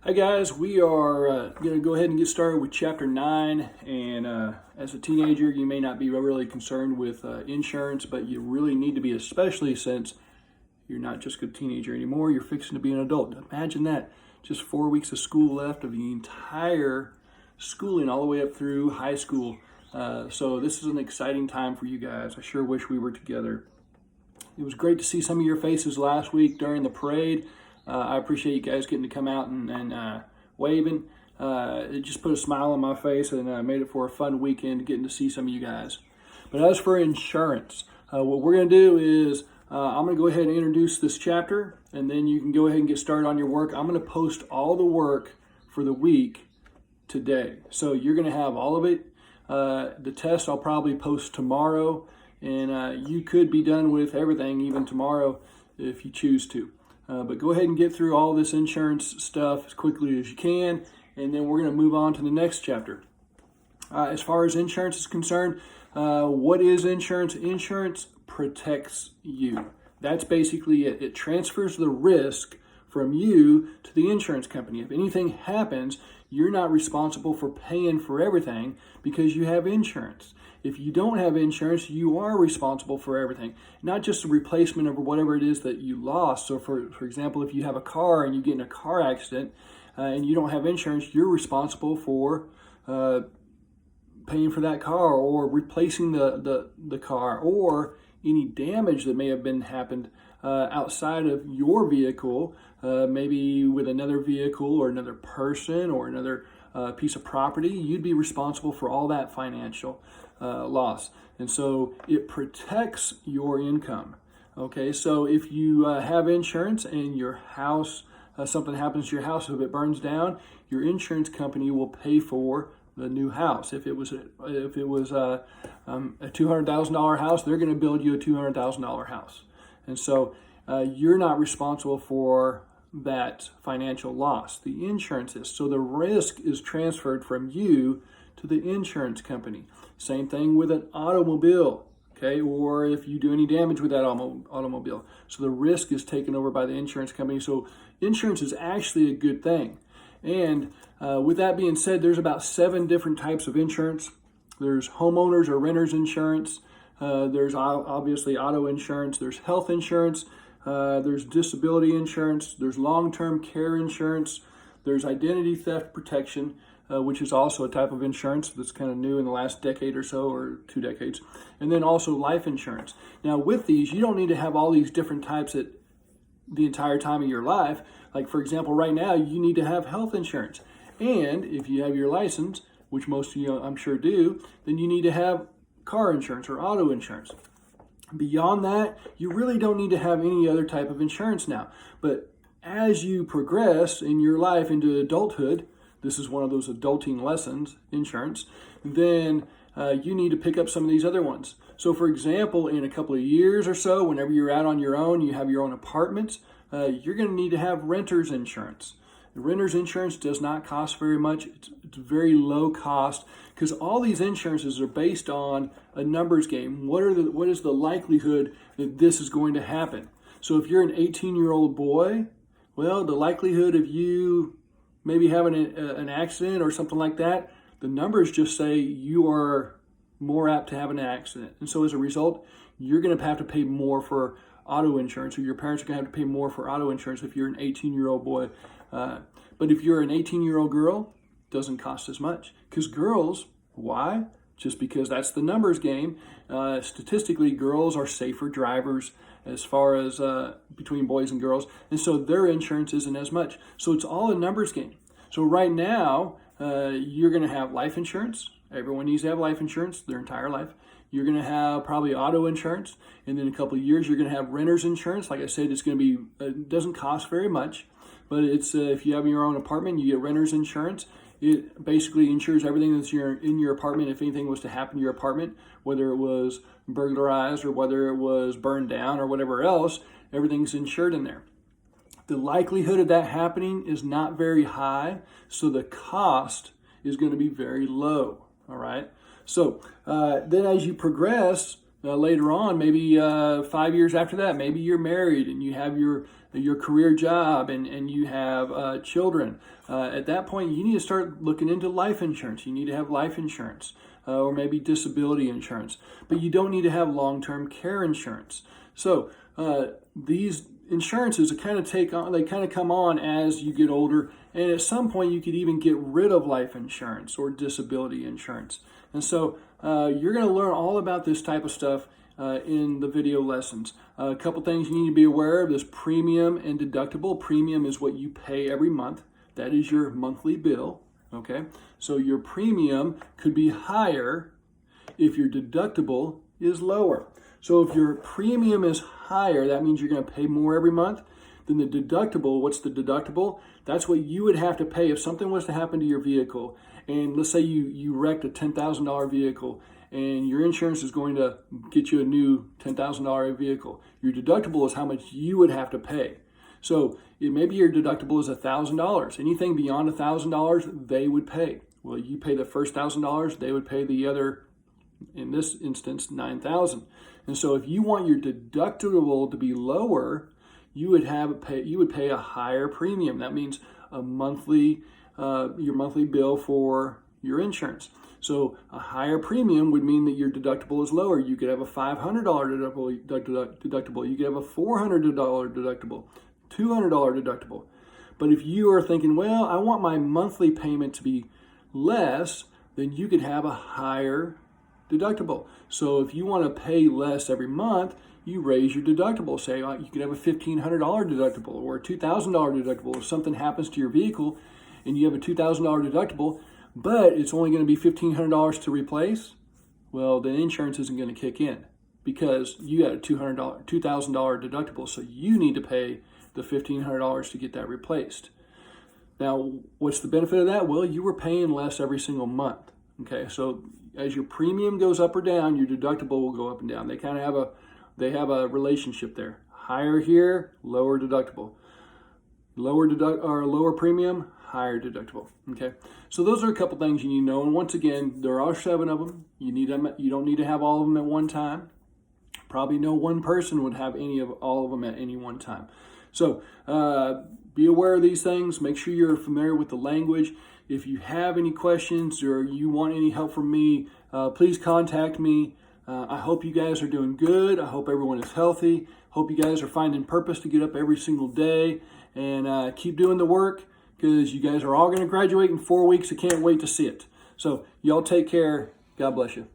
Hi guys, we are going to go ahead and get started with chapter 9. And as a teenager, you may not be really concerned with insurance, but you really need to be, especially since you're not just a teenager anymore, you're fixing to be an adult. Imagine that, just 4 weeks of school left of the entire schooling all the way up through high school. So this is an exciting time for you guys. I sure wish we were together. It was great to see some of your faces last week during the parade. I appreciate you guys getting to come out and waving. It just put a smile on my face and made it for a fun weekend getting to see some of you guys. But as for insurance, what we're going to do is I'm going to go ahead and introduce this chapter, and then you can go ahead and get started on your work. I'm going to post all the work for the week today. So you're going to have all of it. The test I'll probably post tomorrow, and you could be done with everything even tomorrow if you choose to. But go ahead and get through all this insurance stuff as quickly as you can, and then we're going to move on to the next chapter. As far as insurance is concerned, what is insurance? Insurance protects you. That's basically it. It transfers the risk from you to the insurance company. If anything happens, you're not responsible for paying for everything because you have insurance. If you don't have insurance, you are responsible for everything, not just the replacement of whatever it is that you lost. So for example, if you have a car and you get in a car accident and you don't have insurance, you're responsible for paying for that car or replacing the car or any damage that may have been happened outside of your vehicle, maybe with another vehicle or another person or another piece of property. You'd be responsible for all that financial loss. And so it protects your income. Okay, so if you have insurance and your house, something happens to your house, if it burns down, your insurance company will pay for the new house. If it was a $200,000 house, they're going to build you a $200,000 house. And so you're not responsible for that financial loss. The insurance is. So the risk is transferred from you to the insurance company. Same thing with an automobile, okay, or if you do any damage with that automobile. So the risk is taken over by the insurance company. So insurance is actually a good thing. And with that being said, there's about 7 different types of insurance. There's homeowners or renters insurance. There's obviously auto insurance. There's health insurance. There's disability insurance. There's long-term care insurance. There's identity theft protection, which is also a type of insurance that's kind of new in the last decade or so, or 2 decades. And then also life insurance. Now with these, you don't need to have all these different types at the entire time of your life. Like for example, right now, you need to have health insurance. And if you have your license, which most of you I'm sure do, then you need to have car insurance or auto insurance. Beyond that, you really don't need to have any other type of insurance now. But as you progress in your life into adulthood, this is one of those adulting lessons, insurance, then you need to pick up some of these other ones. So for example, in a couple of years or so, whenever you're out on your own, you have your own apartments, you're going to need to have renter's insurance. The renter's insurance does not cost very much. It's very low cost because all these insurances are based on a numbers game. What is the likelihood that this is going to happen? So if you're an 18-year-old boy, well, the likelihood of you maybe having an accident or something like that, the numbers just say you are more apt to have an accident. And so as a result, you're going to have to pay more for auto insurance, or your parents are going to have to pay more for auto insurance if you're an 18-year-old boy. But if you're an 18-year-old girl, it doesn't cost as much. Because girls, why? Just because that's the numbers game. Statistically, girls are safer drivers as far as between boys and girls. And so their insurance isn't as much. So it's all a numbers game. So right now, you're going to have life insurance. Everyone needs to have life insurance their entire life. You're going to have probably auto insurance. And in a couple of years, you're going to have renter's insurance. Like I said, it's going to be, it doesn't cost very much. But it's if you have your own apartment, you get renter's insurance. It basically insures everything that's in your apartment. If anything was to happen to your apartment, whether it was burglarized or whether it was burned down or whatever else, everything's insured in there. The likelihood of that happening is not very high, so the cost is going to be very low. All right. So then as you progress later on, maybe 5 years after that, maybe you're married and you have your your career job and you have children, at that point you need to start looking into life insurance. You need to have life insurance or maybe disability insurance, but you don't need to have long-term care insurance. So these insurances kind of come on as you get older, and at some point you could even get rid of life insurance or disability insurance. And so you're going to learn all about this type of stuff in the video lessons. A couple things you need to be aware of is premium and deductible. Premium is what you pay every month. That is your monthly bill. Okay, so your premium could be higher if your deductible is lower. So if your premium is higher, that means you're going to pay more every month. Then the deductible, what's the deductible? That's what you would have to pay if something was to happen to your vehicle. And let's say you wrecked a $10,000 vehicle and your insurance is going to get you a new $10,000 vehicle. Your deductible is how much you would have to pay. So maybe your deductible is $1,000. Anything beyond $1,000, they would pay. Well, you pay the first $1,000, they would pay the other, in this instance, $9,000. And so if you want your deductible to be lower, you would pay a higher premium. That means your monthly bill for your insurance. So a higher premium would mean that your deductible is lower. You could have a $500 deductible. You could have a $400 deductible, $200 deductible. But if you are thinking, well, I want my monthly payment to be less, then you could have a higher deductible. So if you want to pay less every month, you raise your deductible. Say you could have a $1,500 deductible or a $2,000 deductible. If something happens to your vehicle and you have a $2,000 deductible, but it's only going to be $1,500 to replace, well, the insurance isn't going to kick in because you got a $2,000 deductible. So you need to pay the $1,500 to get that replaced. Now, what's the benefit of that? Well, you were paying less every single month. Okay, so as your premium goes up or down, your deductible will go up and down. They kind of have a relationship there. Higher here, lower deductible. Lower premium, higher deductible. Okay, so those are a couple things you need to know. And once again, there are 7 of them. You don't need to have all of them at one time. Probably no one person would have all of them at any one time. So be aware of these things. Make sure you're familiar with the language. If you have any questions or you want any help from me, please contact me. I hope you guys are doing good. I hope everyone is healthy. Hope you guys are finding purpose to get up every single day and keep doing the work because you guys are all going to graduate in 4 weeks. I can't wait to see it. So y'all take care. God bless you.